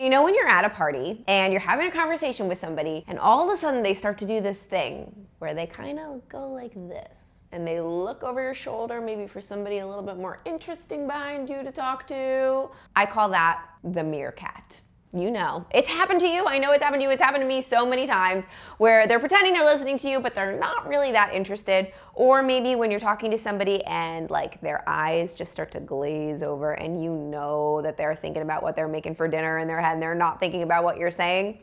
You know when you're at a party and you're having a conversation with somebody and all of a sudden they start to do this thing where they kind of go like this and they look over your shoulder maybe for somebody a little bit more interesting behind you to talk to? I call that the meerkat. You know, it's happened to you. I know it's happened to you. It's happened to me so many times where they're pretending they're listening to you, but they're not really that interested. Or maybe when you're talking to somebody and like their eyes just start to glaze over and you know that they're thinking about what they're making for dinner in their head and they're not thinking about what you're saying.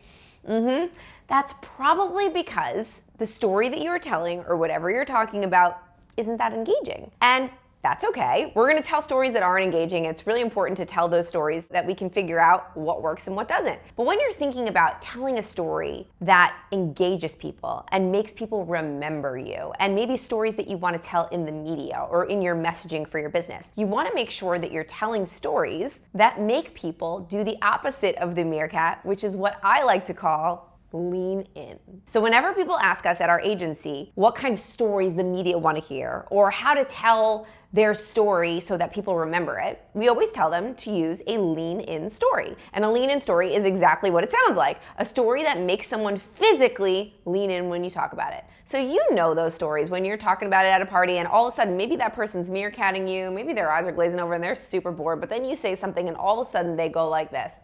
That's probably because the story that you're telling or whatever you're talking about isn't that engaging. And that's okay. We're gonna tell stories that aren't engaging. It's really important to tell those stories that we can figure out what works and what doesn't. But when you're thinking about telling a story that engages people and makes people remember you, and maybe stories that you want to tell in the media or in your messaging for your business, you want to make sure that you're telling stories that make people do the opposite of the meerkat, which is what I like to call lean in. So whenever people ask us at our agency what kind of stories the media want to hear or how to tell their story so that people remember it, we always tell them to use a lean in story. And a lean in story is exactly what it sounds like, a story that makes someone physically lean in when you talk about it. So you know those stories when you're talking about it at a party and all of a sudden maybe that person's meerkatting you, maybe their eyes are glazing over and they're super bored, but then you say something and all of a sudden they go like this.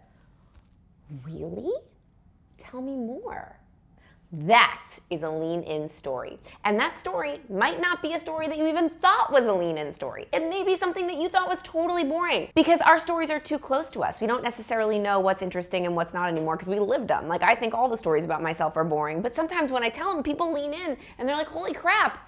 Really? Tell me more. That is a lean-in story. And that story might not be a story that you even thought was a lean-in story. It may be something that you thought was totally boring because our stories are too close to us. We don't necessarily know what's interesting and what's not anymore because we lived them. Like I think all the stories about myself are boring, but sometimes when I tell them, people lean in and they're like, holy crap.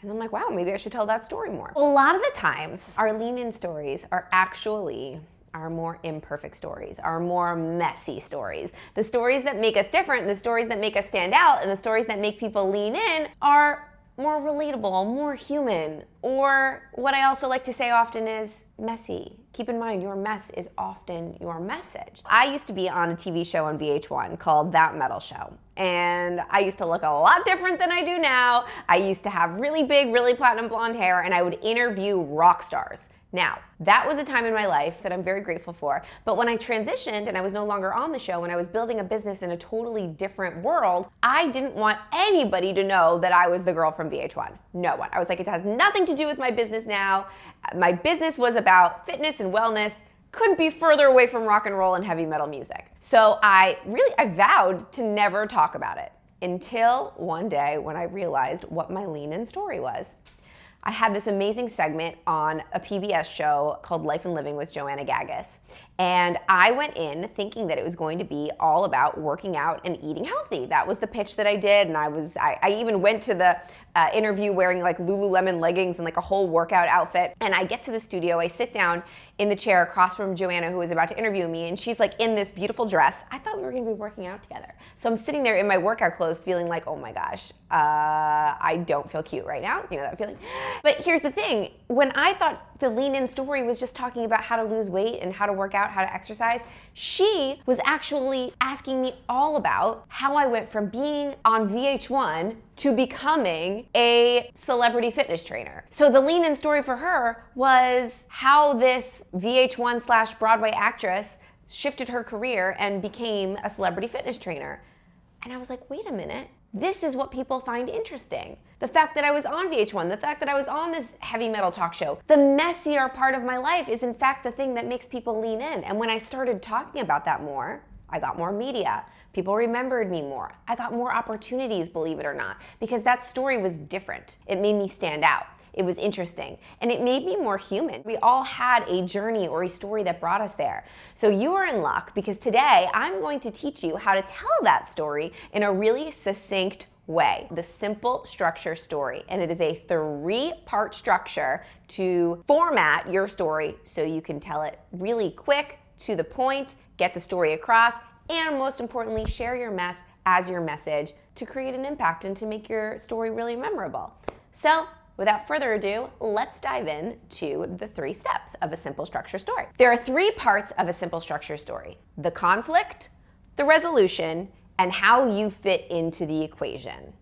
And I'm like, wow, maybe I should tell that story more. A lot of the times, our lean-in stories are actually our more imperfect stories, our more messy stories. The stories that make us different, the stories that make us stand out, and the stories that make people lean in are more relatable, more human, or what I also like to say often is messy. Keep in mind, your mess is often your message. I used to be on a TV show on VH1 called That Metal Show. And I used to look a lot different than I do now. I used to have really big, really platinum blonde hair, and I would interview rock stars. Now, that was a time in my life that I'm very grateful for, but when I transitioned and I was no longer on the show and I was building a business in a totally different world, I didn't want anybody to know that I was the girl from VH1. No one. I was like, it has nothing to do with my business now. My business was about fitness and wellness. Couldn't be further away from rock and roll and heavy metal music. So I vowed to never talk about it until one day when I realized what my lean-in story was. I had this amazing segment on a PBS show called Life and Living with Joanna Gagas. And I went in thinking that it was going to be all about working out and eating healthy. That was the pitch that I did. And I even went to the interview wearing like Lululemon leggings and like a whole workout outfit. And I get to the studio, I sit down in the chair across from Joanna, who was about to interview me. And she's like in this beautiful dress. I thought we were gonna be working out together. So I'm sitting there in my workout clothes feeling like, oh my gosh, I don't feel cute right now. You know that feeling? But here's the thing, when I thought the lean-in story was just talking about how to lose weight and how to work out, how to exercise, she was actually asking me all about how I went from being on VH1 to becoming a celebrity fitness trainer. So the lean-in story for her was how this VH1/Broadway actress shifted her career and became a celebrity fitness trainer. And I was like, wait a minute. This is what people find interesting. The fact that I was on VH1, the fact that I was on this heavy metal talk show, the messier part of my life is in fact the thing that makes people lean in. And when I started talking about that more, I got more media. People remembered me more. I got more opportunities, believe it or not, because that story was different. It made me stand out. It was interesting, and it made me more human. We all had a journey or a story that brought us there. So you are in luck because today I'm going to teach you how to tell that story in a really succinct way, the simple structure story. And it is a 3-part structure to format your story so you can tell it really quick, to the point, get the story across, and most importantly, share your mess as your message to create an impact and to make your story really memorable. So, without further ado, let's dive in to the 3 steps of a simple structure story. There are 3 parts of a simple structure story: the conflict, the resolution, and how you fit into the equation.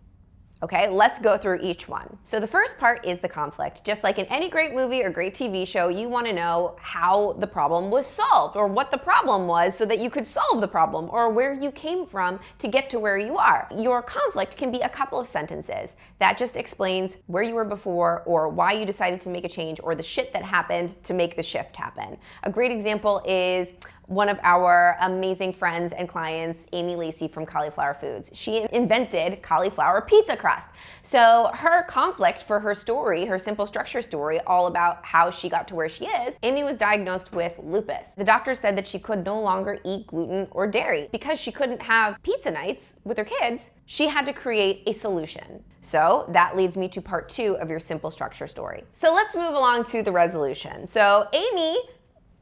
Okay, let's go through each one. So the first part is the conflict. Just like in any great movie or great TV show, you want to know how the problem was solved or what the problem was so that you could solve the problem or where you came from to get to where you are. Your conflict can be a couple of sentences that just explains where you were before or why you decided to make a change or the shit that happened to make the shift happen. A great example is one of our amazing friends and clients, Amy Lacey from Cauliflower Foods. She invented cauliflower pizza crust. So her conflict for her story, her simple structure story, all about how she got to where she is, Amy was diagnosed with lupus. The doctor said that she could no longer eat gluten or dairy. Because she couldn't have pizza nights with her kids, she had to create a solution. So that leads me to part 2 of your simple structure story. So let's move along to the resolution. So Amy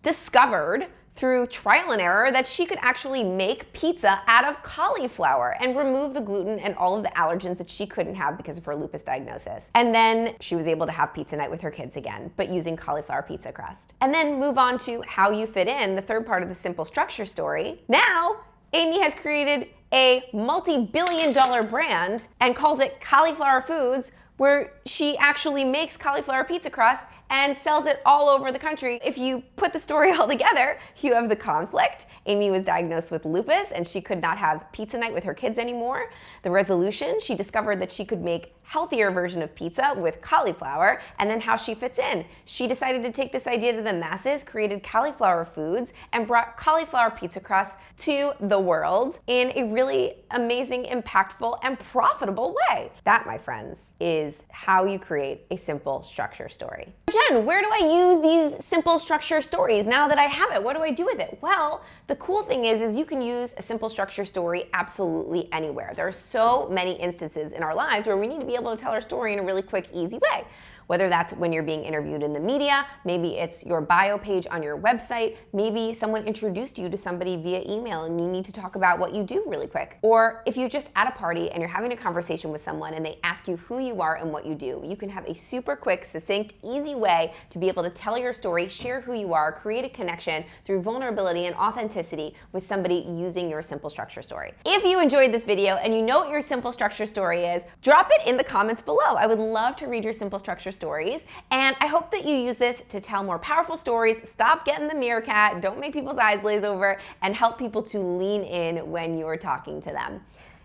discovered through trial and error that she could actually make pizza out of cauliflower and remove the gluten and all of the allergens that she couldn't have because of her lupus diagnosis. And then she was able to have pizza night with her kids again, but using cauliflower pizza crust. And then move on to how you fit in, the third part of the simple structure story. Now, Amy has created a multi-billion-dollar brand and calls it Cauliflower Foods, where she actually makes cauliflower pizza crust and sells it all over the country. If you put the story all together, you have the conflict. Amy was diagnosed with lupus and she could not have pizza night with her kids anymore. The resolution, she discovered that she could make healthier version of pizza with cauliflower, and then how she fits in. She decided to take this idea to the masses, created Cauliflower Foods, and brought cauliflower pizza crust to the world in a really amazing, impactful, and profitable way. That, my friends, is how you create a simple structure story. Jen, where do I use these simple structure stories now that I have it? What do I do with it? Well, the cool thing is you can use a simple structure story absolutely anywhere. There are so many instances in our lives where we need to be able to tell our story in a really quick, easy way. Whether that's when you're being interviewed in the media, maybe it's your bio page on your website, maybe someone introduced you to somebody via email and you need to talk about what you do really quick. Or if you're just at a party and you're having a conversation with someone and they ask you who you are and what you do, you can have a super quick, succinct, easy way to be able to tell your story, share who you are, create a connection through vulnerability and authenticity with somebody using your simple structure story. If you enjoyed this video and you know what your simple structure story is, drop it in the comments below. I would love to read your simple structure stories, and I hope that you use this to tell more powerful stories, stop getting the meerkat, don't make people's eyes glaze over, and help people to lean in when you're talking to them.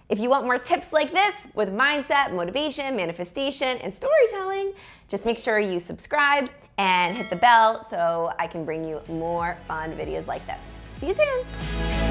If you want more tips like this with mindset, motivation, manifestation, and storytelling, just make sure you subscribe and hit the bell so I can bring you more fun videos like this. See you soon.